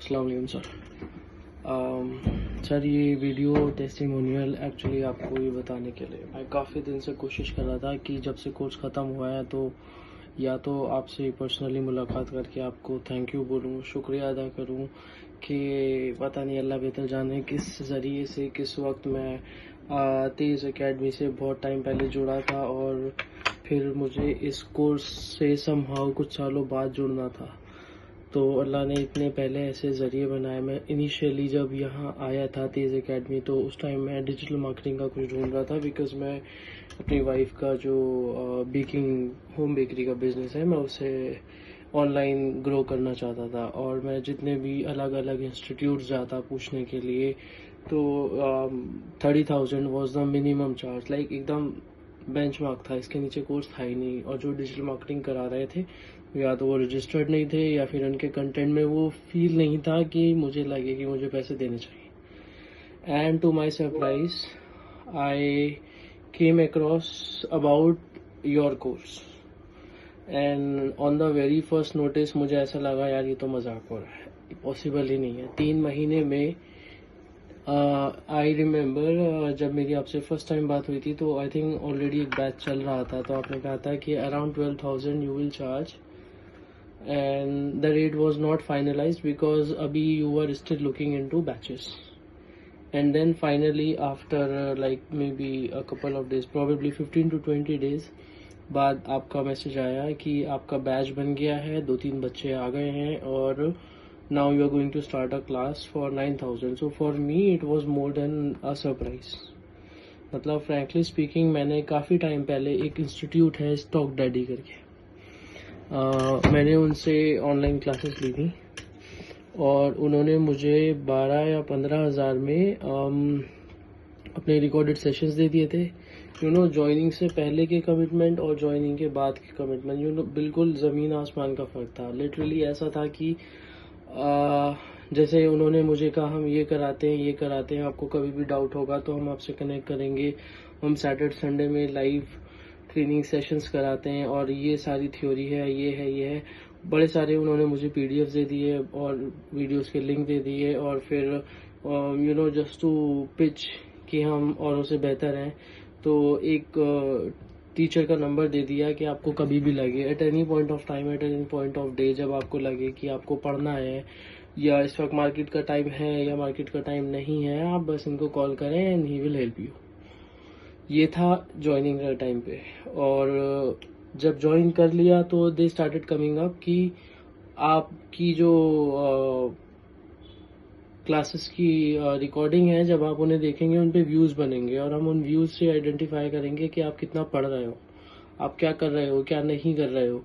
अस्सलाम वालेकुम sir. Sir ये वीडियो टेस्टिमोनियल एक्चुअली आपको ये बताने के लिए मैं काफ़ी दिन से कोशिश कर रहा था कि जब से कोर्स ख़त्म हुआ है तो या तो आपसे पर्सनली मुलाकात करके आपको थैंक यू बोलूँ, शुक्रिया अदा करूँ कि पता नहीं अल्लाह बेहतर जाने किस ज़रिए से किस वक्त मैं तेज़ एकेडमी से बहुत टाइम पहले जुड़ा था और फिर मुझे इस कोर्स से समहाउ कुछ सालों बाद जुड़ना था। तो अल्लाह ने इतने पहले ऐसे ज़रिए बनाए। मैं इनिशियली जब यहाँ आया था तेज़ एकेडमी तो उस टाइम मैं डिजिटल मार्केटिंग का कुछ ढूंढ रहा था बिकॉज़ मैं अपनी वाइफ का जो बेकिंग होम बेकरी का बिज़नेस है मैं उसे ऑनलाइन ग्रो करना चाहता था और मैं जितने भी अलग अलग इंस्टीट्यूट जाता पूछने के लिए तो 30,000 was the minimum charge, like एकदम बेंचमार्क था, इसके नीचे कोर्स था ही नहीं। और जो डिजिटल मार्केटिंग करा रहे थे या तो वो रजिस्टर्ड नहीं थे या फिर उनके कंटेंट में वो फील नहीं था कि मुझे लगे कि मुझे पैसे देने चाहिए। And to my surprise I came across about your course and on the very first notice मुझे ऐसा लगा यार ये तो मजाक हो रहा है, पॉसिबल ही नहीं है। 3 महीने में आई रिमेम्बर जब मेरी आपसे फर्स्ट टाइम बात हुई थी तो आई थिंक ऑलरेडी एक बैच चल रहा था तो आपने कहा था कि around 12,000 you will charge and the rate was not finalised because अभी you were still looking into batches. And then finally after like may be a couple of days, probably 15 to 20 days बाद आपका message आया कि आपका batch बन गया है, 2-3 बच्चे आ गए हैं और now you are going to start a class for 9,000. So for me it was more than a surprise. मतलब frankly speaking मैंने काफ़ी टाइम पहले एक इंस्टीट्यूट है स्टॉक डैडी करके मैंने उनसे ऑनलाइन क्लासेस ली थी और उन्होंने मुझे 12 या 15 हज़ार में अपने रिकॉर्डेड सेशंस दे दिए थे। यू नो ज्वाइनिंग से पहले के कमिटमेंट और ज्वाइनिंग के बाद के कमिटमेंट, यू नो बिल्कुल ज़मीन आसमान का फ़र्क था। लिटरली ऐसा था कि जैसे उन्होंने मुझे कहा हम ये कराते हैं, आपको कभी भी डाउट होगा तो हम आपसे कनेक्ट करेंगे, हम सैटरडे संडे में लाइव ट्रेनिंग सेशंस कराते हैं और ये सारी थ्योरी है, ये है। बड़े सारे उन्होंने मुझे पीडीएफ दे दिए और वीडियोस के लिंक दे दिए और फिर you know just to pitch कि हम औरों से बेहतर हैं तो एक टीचर का नंबर दे दिया कि आपको कभी भी लगे at any point of time, at any point of day, जब आपको लगे कि आपको पढ़ना है या इस वक्त मार्केट का टाइम है या मार्केट का टाइम नहीं है, आप बस इनको कॉल करें and he will help you. ये था ज्वाइनिंग का टाइम पे। और जब ज्वाइन कर लिया तो दे स्टार्टेड कमिंग अप कि आपकी जो क्लासेस की रिकॉर्डिंग है जब आप उन्हें देखेंगे उन पे व्यूज़ बनेंगे और हम उन व्यूज़ से आइडेंटिफाई करेंगे कि आप कितना पढ़ रहे हो, आप क्या कर रहे हो, क्या नहीं कर रहे हो।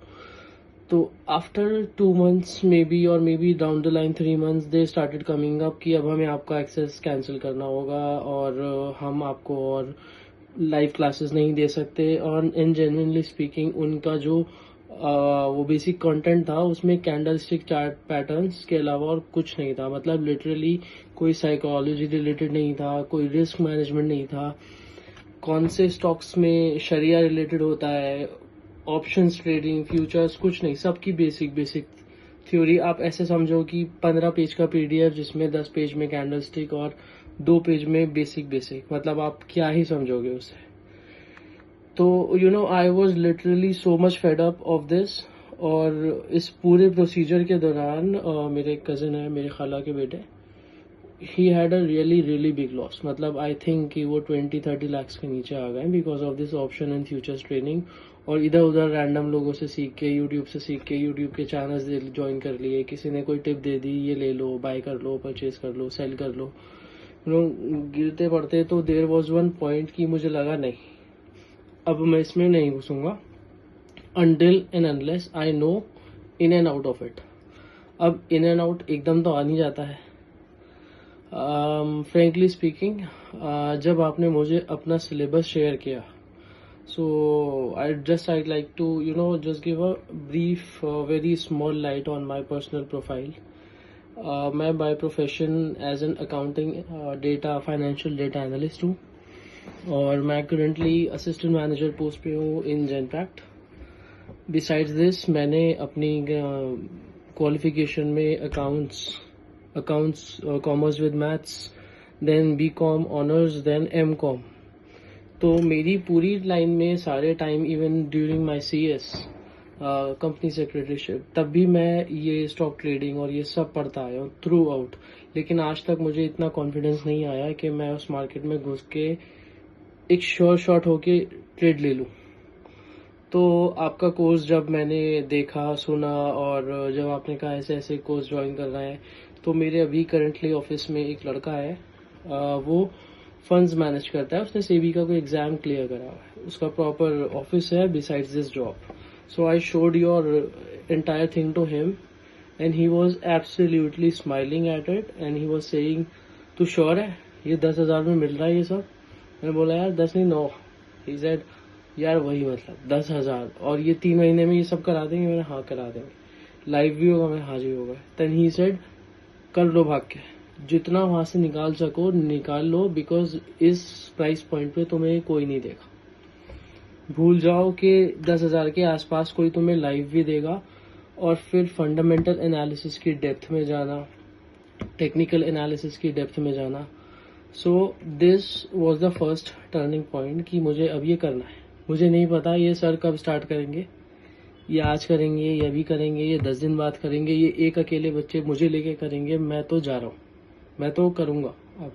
तो आफ्टर 2 months मे बी और may be down the line 3 months they started coming up कि अब हमें आपका एक्सेस कैंसिल करना होगा और हम आपको और लाइव क्लासेस नहीं दे सकते। और इन जेन्युइनली स्पीकिंग उनका जो वो बेसिक कंटेंट था उसमें कैंडल स्टिक चार्ट पैटर्न्स के अलावा और कुछ नहीं था। मतलब लिटरली कोई साइकोलॉजी रिलेटेड नहीं था, कोई रिस्क मैनेजमेंट नहीं था, कौन से स्टॉक्स में शरिया रिलेटेड होता है, ऑप्शंस ट्रेडिंग, फ्यूचर्स, कुछ नहीं। सबकी बेसिक थ्योरी आप ऐसे समझो कि 15 पेज का पीडीएफ जिसमें 10 पेज में कैंडल स्टिक और 2 पेज में बेसिक, मतलब आप क्या ही समझोगे उसे। तो you know I was literally so much fed up of this. और इस पूरे प्रोसीजर के दौरान मेरे कज़न है, मेरे खाला के बेटे, he had a really big loss. मतलब आई थिंक कि वो 20-30 lakhs के नीचे आ गए because of this option and futures training. और इधर उधर रैंडम लोगों से सीख के, यूट्यूब से सीख के, यूट्यूब के चैनल्स ज्वाइन कर लिए, किसी ने कोई टिप दे दी, ये ले लो, बाय कर लो, परचेज कर लो, सेल कर लो। गिरते पड़ते तो देयर वॉज वन पॉइंट कि मुझे लगा नहीं अब मैं इसमें नहीं घुसूंगा until and unless I know in and out of it. अब इन एंड आउट एकदम तो आ नहीं जाता है। फ्रेंकली स्पीकिंग जब आपने मुझे अपना सिलेबस शेयर किया सो I'd like to you know just give a brief very small light on my personal profile. मैं by profession as an accounting data financial data analyst हूँ और मैं करंटली असिस्टेंट मैनेजर पोस्ट पे हूँ इन Genpact. Besides this मैंने अपनी qualification में accounts accounts, commerce with maths, then BCom honors, then MCom. तो मेरी पूरी लाइन में सारे time, even during my CS company secretaryship, तब भी मैं ये स्टॉक ट्रेडिंग और ये सब पढ़ता आया हूँ थ्रू आउट। लेकिन आज तक मुझे इतना कॉन्फिडेंस नहीं आया कि मैं उस मार्केट में घुस के एक श्योर शॉट होके ट्रेड ले लूँ। तो आपका कोर्स जब मैंने देखा, सुना, और जब आपने कहा ऐसे ऐसे कोर्स ज्वाइन कर रहे हैं, तो मेरे अभी करंटली ऑफिस में एक लड़का है, वो फंड्स मैनेज करता है, उसने सेबी का कोई एग्जाम क्लियर करा हुआ है, उसका प्रॉपर ऑफिस है besides this job. So I showed your entire thing to him and he was absolutely smiling at it and he was saying, तू श्योर है ये 10,000 में मिल रहा है ये सब? मैंने बोला यार 10 नहीं 9। ही सेड यार वही मतलब 10,000, और ये 3 महीने में ये सब करा देंगे? मैंने हाँ करा देंगे। लाइव भी होगा? मैं हाँ जी होगा। देन ही सेड कर लो भाग के, जितना वहां से निकाल सको निकाल लो, बिकॉज इस प्राइस पॉइंट पे तुम्हें कोई नहीं देगा। भूल जाओ कि 10,000 के आसपास कोई तुम्हें लाइव भी देगा। और फिर फंडामेंटल एनालिसिस की डेप्थ में जाना, टेक्निकल एनालिसिस की डेप्थ में जाना। So this was the first turning point कि मुझे अब ये करना है। मुझे नहीं पता ये सर कब स्टार्ट करेंगे, ये आज करेंगे, ये अभी करेंगे, ये 10 दिन बाद करेंगे, ये एक अकेले बच्चे मुझे लेके करेंगे। मैं तो जा रहा हूँ, मैं तो करूँगा अब।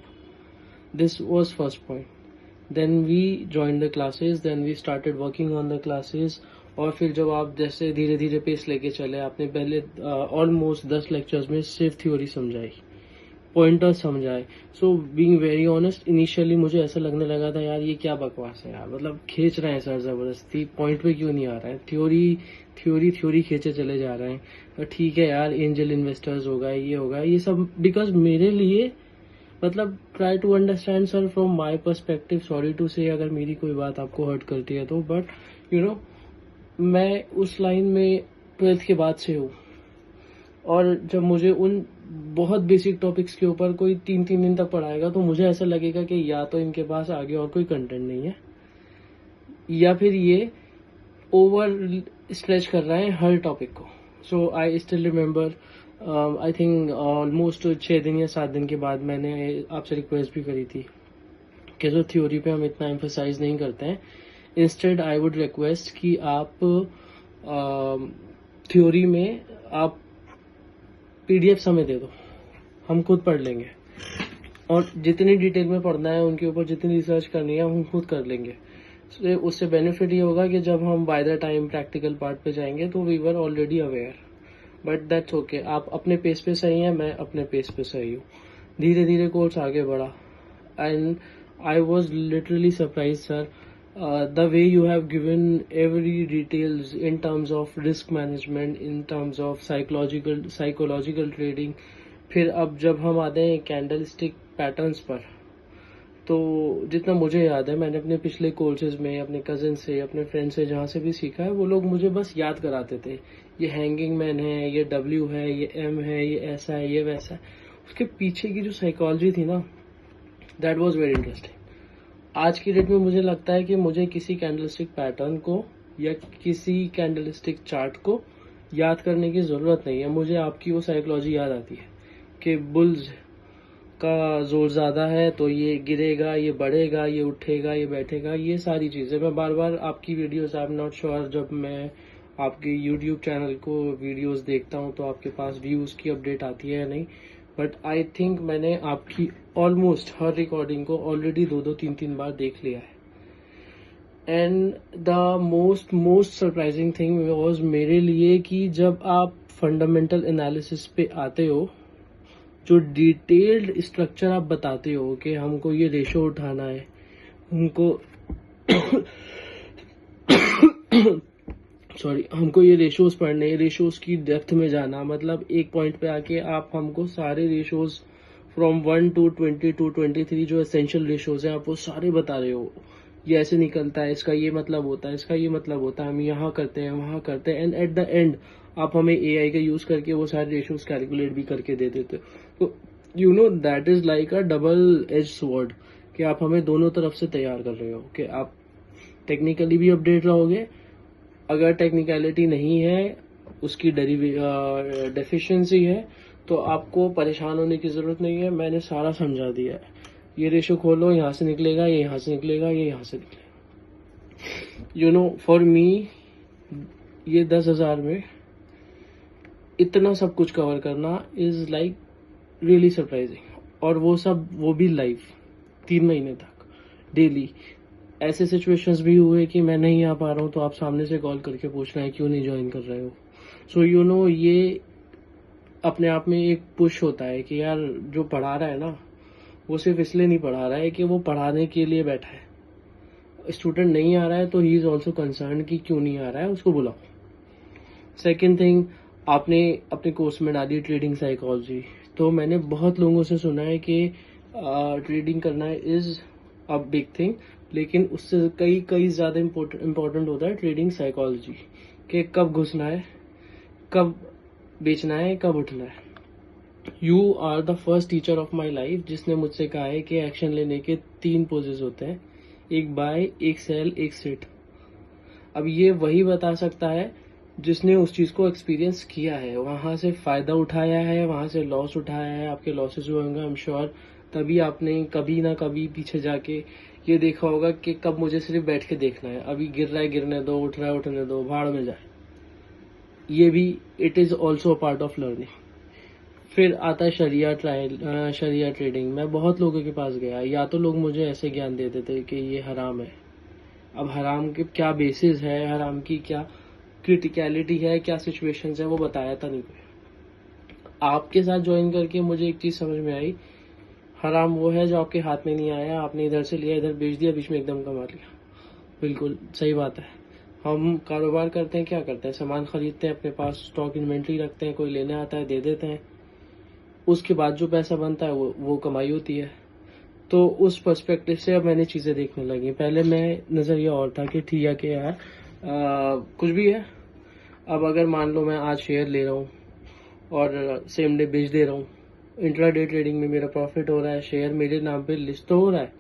This was first point. Then we join the classes, then we started working on the classes. और फिर जब आप जैसे धीरे धीरे पेस लेके चले, आपने पहले ऑलमोस्ट 10 लेक्चर्स में सिर्फ थ्योरी समझाई, पॉइंटर समझाए। So being very honest, initially मुझे ऐसा लगने लगा था यार ये क्या बकवास है यार, मतलब खींच रहे हैं सर जबरदस्ती, पॉइंट पे क्यों नहीं आ रहा है, थ्योरी थ्योरी थ्योरी खींचे चले जा रहे हैं। तो ठीक है यार, एंजल इन्वेस्टर्स होगा, ये होगा, ये सब। बिकॉज मेरे लिए मतलब try to understand sir from my perspective. Sorry to say अगर मेरी कोई बात आपको हर्ट करती है तो, बट यू नो मैं उस लाइन में 12th के बाद से हूँ। और जब मुझे उन बहुत बेसिक टॉपिक्स के ऊपर कोई 3-3 दिन तक पढ़ाएगा, तो मुझे ऐसा लगेगा कि या तो इनके पास आगे और कोई कंटेंट नहीं है, या फिर ये ओवर स्ट्रेच कर रहे हैं हर टॉपिक को। So I still remember, I think almost 6 दिन या 7 दिन के बाद मैंने आपसे रिक्वेस्ट भी करी थी कि जो थ्योरी पे हम इतना एम्फेसाइज नहीं करते हैं, इंस्टेड आई वुड रिक्वेस्ट कि आप थ्योरी में आप PDF हमें दे दो, हम खुद पढ़ लेंगे, और जितनी डिटेल में पढ़ना है, उनके ऊपर जितनी रिसर्च करनी है हम खुद कर लेंगे। उससे बेनिफिट ये होगा कि जब हम by the time practical part पे जाएंगे तो we were already aware. But that's okay, आप अपने पेस पे सही हैं, मैं अपने पेस पे सही हूँ। धीरे धीरे कोर्स आगे बढ़ा and I was literally surprise sir, the way you have given every details in terms of risk management, in terms of psychological trading। फिर अब जब हम आते हैं कैंडल स्टिक पैटर्न्स पर, तो जितना मुझे याद है, मैंने अपने पिछले कोर्सेज में अपने कजिन से, अपने फ्रेंड से, जहाँ से भी सीखा है, वो लोग मुझे बस याद कराते थे, ये हैंगिंग मैन है, ये W है, ये M है, ये ऐसा है, ये वैसा है। उसके पीछे की जो साइकोलॉजी थी ना, दैट वॉज वेरी इंटरेस्टिंग। आज की डेट में मुझे लगता है कि मुझे किसी कैंडलस्टिक पैटर्न को या किसी कैंडलस्टिक चार्ट को याद करने की ज़रूरत नहीं है। मुझे आपकी वो साइकोलॉजी याद आती है कि बुल्स का जोर ज़्यादा है तो ये गिरेगा, ये बढ़ेगा, ये उठेगा, ये बैठेगा, ये सारी चीज़ें। मैं बार बार आपकी videos, I am not sure, जब मैं आपके यूट्यूब चैनल को वीडियोस देखता हूँ तो आपके पास व्यूज़ की अपडेट आती है या नहीं, बट आई थिंक मैंने आपकी ऑलमोस्ट हर रिकॉर्डिंग को ऑलरेडी 2-2, 3-3 बार देख लिया है। And the most surprising thing was मेरे लिए कि जब आप फंडामेंटल एनालिसिस पे आते हो, जो डिटेल्ड स्ट्रक्चर आप बताते हो कि हमको ये रेशो उठाना है, हमको हमको ये रेशोज पढ़ने, रेशोज की डेप्थ में जाना, मतलब एक पॉइंट पे आके आप हमको सारे रेशोज फ्रॉम 1 to 20 to 23 जो एसेंशियल रेशोज हैं, आप वो सारे बता रहे हो। ये ऐसे निकलता है, इसका ये मतलब होता है, इसका ये मतलब होता है, हम यहाँ करते हैं, वहाँ करते हैं, एंड एट द एंड आप हमें AI का यूज करके वो सारे रेशोज कैलकुलेट भी करके दे देते हो। तो you know that is like a double edge sword, कि आप हमें दोनों तरफ से तैयार कर रहे हो कि आप टेक्निकली भी अपडेट रहोगे, अगर टेक्निकलिटी नहीं है, उसकी डेफिशिएंसी है, तो आपको परेशान होने की ज़रूरत नहीं है, मैंने सारा समझा दिया है। ये रेशो खोलो, यहाँ से निकलेगा, ये यहाँ से निकलेगा, ये यहाँ से निकलेगा। यू नो, फॉर मी ये 10,000 में इतना सब कुछ कवर करना इज़ लाइक रियली सरप्राइजिंग, और वो भी लाइव 3 महीने तक डेली। ऐसे सिचुएशंस भी हुए कि मैं नहीं आ पा रहा हूँ तो आप सामने से कॉल करके पूछ रहे हैं क्यों नहीं ज्वाइन कर रहे हो। सो यू नो, ये अपने आप में एक पुश होता है कि यार जो पढ़ा रहा है ना, वो सिर्फ इसलिए नहीं पढ़ा रहा है कि वो पढ़ाने के लिए बैठा है। स्टूडेंट नहीं आ रहा है तो ही इज ऑल्सो कंसर्न कि क्यों नहीं आ रहा है, उसको बुलाओ। सेकेंड थिंग, आपने अपने कोर्स में डाली ट्रेडिंग साइकोलॉजी, तो मैंने बहुत लोगों से सुना है कि ट्रेडिंग करना इज अ बिग थिंग, लेकिन उससे कई ज़्यादा इम्पोर्टेंट होता है ट्रेडिंग साइकोलॉजी, कि कब घुसना है, कब बेचना है, कब उठना है। You are the first teacher of my life जिसने मुझसे कहा है कि एक्शन लेने के 3 पोजेस होते हैं, एक बाय, एक सेल, एक सिट। अब ये वही बता सकता है जिसने उस चीज़ को एक्सपीरियंस किया है, वहाँ से फ़ायदा उठाया है, वहाँ से लॉस उठाया है, आपके लॉसेस हुए होंगे आई एम श्योर, तभी आपने कभी ना कभी पीछे जाके ये देखा होगा कि कब मुझे सिर्फ बैठ के देखना है, अभी गिर रहा है गिरने दो, उठ रहा है उठने दो, भाड़ में जाए। ये भी it is also a part of learning. फिर आता है शरिया ट्रेडिंग। मैं बहुत लोगों के पास गया, या तो लोग मुझे ऐसे ज्ञान देते थे कि ये हराम है। अब हराम के क्या बेसिस है, हराम की क्या क्रिटिकलिटी है, क्या सिचुएशंस है, वो बताया था नहीं कोई। आपके साथ ज्वाइन करके मुझे एक चीज़ समझ में आई, हराम वो है जो आपके हाथ में नहीं आया, आपने इधर से लिया, इधर बेच दिया, बीच में एकदम कमा लिया। बिल्कुल सही बात है। हम कारोबार करते हैं, क्या करते हैं, सामान खरीदते हैं, अपने पास स्टॉक इन्वेंट्री रखते हैं, कोई लेने आता है दे देते हैं, उसके बाद जो पैसा बनता है वो कमाई होती है। तो उस पर्सपेक्टिव से अब मैंने चीज़ें देखने लगी। पहले मैं नज़रिया और था कि ठीक है कि यार कुछ भी है। अब अगर मान लो मैं आज शेयर ले रहा हूँ और सेम डे बेच दे रहा हूँ, इंट्राडे ट्रेडिंग में मेरा प्रॉफिट हो रहा है, शेयर मेरे नाम पे लिस्ट तो हो रहा है,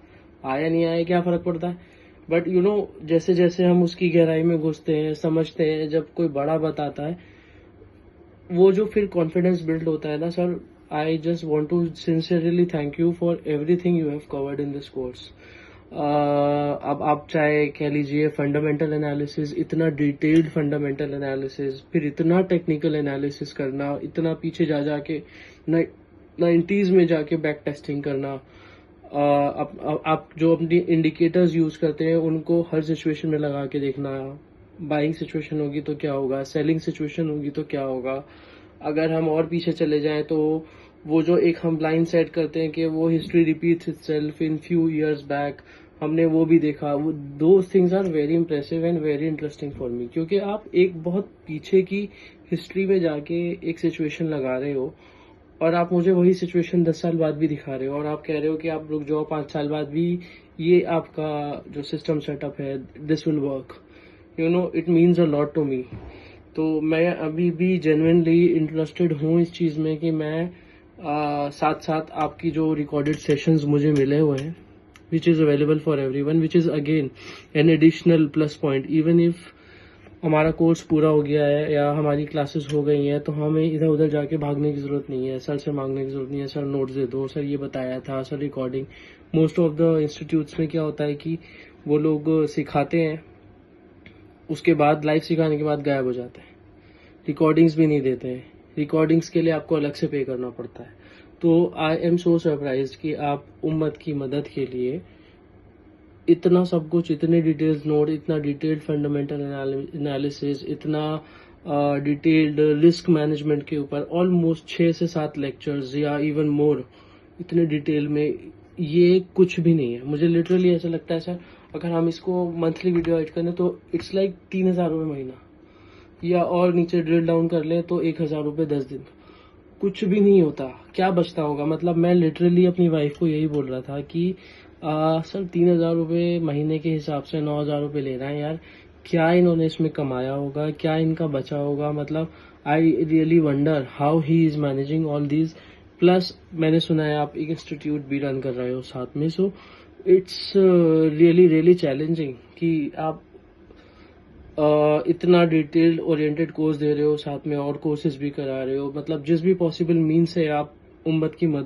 आया नहीं आया क्या फ़र्क पड़ता है। बट यू नो, जैसे जैसे हम उसकी गहराई में घुसते हैं, समझते हैं, जब कोई बड़ा बताता है, वो जो फिर कॉन्फिडेंस बिल्ड होता है ना sir, I just want to sincerely thank you for everything you have covered in this course. अब आप चाहे कह लीजिए फंडामेंटल एनालिसिस, इतना डिटेल्ड फंडामेंटल एनालिसिस, फिर इतना टेक्निकल एनालिसिस करना, इतना पीछे जा जाके 90s में जाके बैक टेस्टिंग करना, आप जो अपनी इंडिकेटर्स यूज करते हैं उनको हर सिचुएशन में लगा के देखना, बाइंग सिचुएशन होगी तो क्या होगा, सेलिंग सिचुएशन होगी तो क्या होगा। अगर हम और पीछे चले जाएं तो वो जो एक हम लाइन सेट करते हैं कि वो history repeats itself in few years back, हमने वो भी देखा। वो दो things are very impressive and very interesting for me, क्योंकि आप एक बहुत पीछे की हिस्ट्री में जाके एक सिचुएशन लगा रहे हो और आप मुझे वही सिचुएशन 10 साल बाद भी दिखा रहे हो, और आप कह रहे हो कि आप रुक जाओ 5 साल बाद भी ये आपका जो सिस्टम सेटअप है this will work. You know, it means a lot to me. तो मैं अभी भी जेन्युइनली इंटरेस्टेड हूँ इस चीज़ में कि मैं साथ साथ आपकी जो रिकॉर्डेड सेशंस मुझे मिले हुए हैं, which is available for everyone, which is again an additional plus point. Even if हमारा कोर्स पूरा हो गया है या हमारी क्लासेस हो गई हैं तो हमें इधर उधर जाके भागने की ज़रूरत नहीं है, सर से मांगने की ज़रूरत नहीं है, सर नोट्स दे दो, सर ये बताया था, sir recording. Most of the institutes में क्या होता है कि वो लोग सिखाते हैं, उसके बाद लाइव सिखाने के बाद गायब हो जाते हैं, रिकॉर्डिंग्स भी नहीं देते हैं, रिकॉर्डिंग्स के लिए आपको अलग से पे करना पड़ता है। तो आई एम सो सरप्राइज्ड कि आप उम्मत की मदद के लिए इतना सब कुछ, इतने डिटेल्स नोट, इतना डिटेल्ड फंडामेंटल एनालिसिस, इतना डिटेल्ड रिस्क मैनेजमेंट के ऊपर ऑलमोस्ट 6 से 7 लेक्चर्स या इवन मोर, इतने डिटेल में, ये कुछ भी नहीं है। मुझे लिटरली ऐसा लगता है सर, अगर हम इसको मंथली वीडियो एड करें तो इट्स लाइक 3,000 रुपये महीना, या और नीचे ड्रिल डाउन कर लें तो 1,000 रुपये 10 दिन। कुछ भी नहीं होता, क्या बचता होगा। मतलब मैं लिटरली अपनी वाइफ को यही बोल रहा था कि सर 3,000 रुपये महीने के हिसाब से 9,000 रुपये ले रहे हैं यार, क्या इन्होंने इसमें कमाया होगा, क्या इनका बचा होगा। मतलब I really wonder how he is managing all these. Plus मैंने सुना है आप एक इंस्टीट्यूट भी रन कर रहे हो साथ में, so it's really really challenging कि आप इतना डिटेल ओरिएंटेड कोर्स दे रहे हो, साथ में और कोर्सेज भी करा रहे हो, मतलब जिस भी पॉसिबल मीन से आप उम्मत की मदद